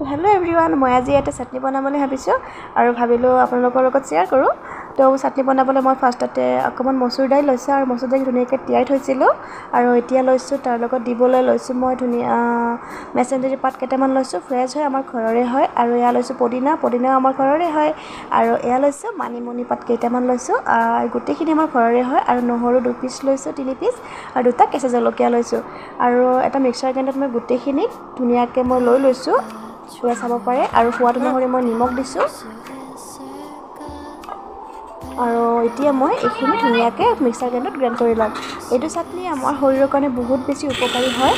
তো hello' everyone, মই আজি এটা চাটনি বনাম বুলি ভাবিছোঁ আৰু ভাবিলোঁ আপোনালোকৰ লগত শ্বেয়াৰ কৰোঁ। তো চাটনি বনাবলৈ মই ফাৰ্ষ্টতে অকণমান মচুৰ দাইল লৈছোঁ আৰু মচুৰ দাইল ধুনীয়াকৈ তিয়াই থৈছিলোঁ আৰু এতিয়া লৈছোঁ তাৰ লগত দিবলৈ লৈছোঁ মই মেছেঞ্জাৰি পাত কেইটামান লৈছোঁ, ফ্ৰেছ হয়, আমাৰ ঘৰৰে হয়। আৰু এয়া লৈছোঁ পদিনাও আমাৰ ঘৰৰে হয়। আৰু এয়া লৈছোঁ মানিমুনি পাত কেইটামান লৈছোঁ, গোটেইখিনি আমাৰ ঘৰৰে হয়। আৰু নহৰু 2 পিচ লৈছোঁ, 3 পিচ, আৰু 2টা কেঁচা জলকীয়া লৈছোঁ। আৰু এটা মিক্সাৰ গ্ৰাইণ্ডাৰত মই গোটেইখিনি ধুনীয়াকৈ মই লৈ লৈছোঁ, এয়া চাব পাৰে। আৰু সোৱাদ অনুসৰি মই নিমখ দিছোঁ। আৰু এতিয়া মই এইখিনি ধুনীয়াকৈ মিক্সাৰ গ্ৰাইণ্ডাৰত গ্ৰাইণ্ড কৰি ল'ম। এইটো চাটনি আমাৰ শৰীৰৰ কাৰণে বহুত বেছি উপকাৰী হয়,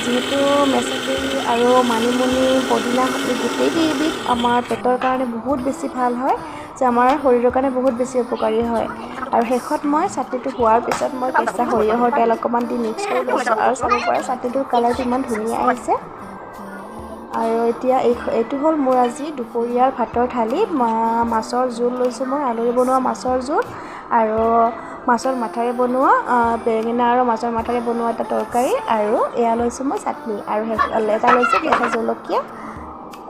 যিহেতু মেছেঞ্জাৰি আৰু মানিমুনি পদিনা গোটেইকেইবিধ আমাৰ পেটৰ কাৰণে বহুত বেছি ভাল হয়, যে আমাৰ শৰীৰৰ কাৰণে বহুত বেছি উপকাৰী হয়। আৰু শেষত মই চাটনিটো হোৱাৰ পিছত মই কেঁচা সৰিয়হৰ তেল অকণমান দি মিক্স কৰি লৈছোঁ। আৰু চাব পাৰে চাটনিটোৰ কালাৰটো ইমান ধুনীয়া আহিছে। আৰু এতিয়া এইটো হ'ল মোৰ আজি দুপৰীয়াৰ ভাতৰ থালি। মাছৰ জোল লৈছোঁ মই, আলুৰে বনোৱা মাছৰ জোল, আৰু মাছৰ মাথাৰে বনোৱা বেঙেনা আৰু মাছৰ মাথাৰে বনোৱা এটা তৰকাৰী, আৰু এয়া লৈছোঁ মই চাটনি, আৰু এটা লৈছোঁ কেঁচা জলকীয়া,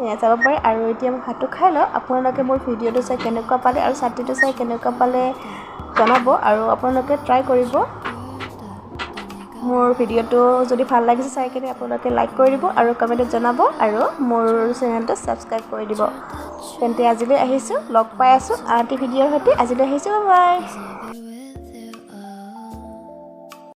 এয়া চাব পাৰে। আৰু এতিয়া মই ভাতটো খাই লওঁ। আপোনালোকে মোৰ ভিডিঅ'টো চাই কেনেকুৱা পালে আৰু চাটনিটো চাই কেনেকুৱা পালে জনাব, আৰু আপোনালোকে ট্ৰাই কৰিব। মোৰ ভিডিঅ'টো যদি ভাল লাগিছে চাই কিনে আপোনালোকে লাইক কৰি দিব আৰু কমেণ্টত জনাব, আৰু মোৰ চেনেলটো ছাবস্ক্ৰাইব কৰি দিব। তেন্তে আজিলৈ আহিছোঁ, লগ পাই আছোঁ আন এটি ভিডিঅ'ৰ সৈতে। আজিলৈ আহিছোঁ, বাই বাই।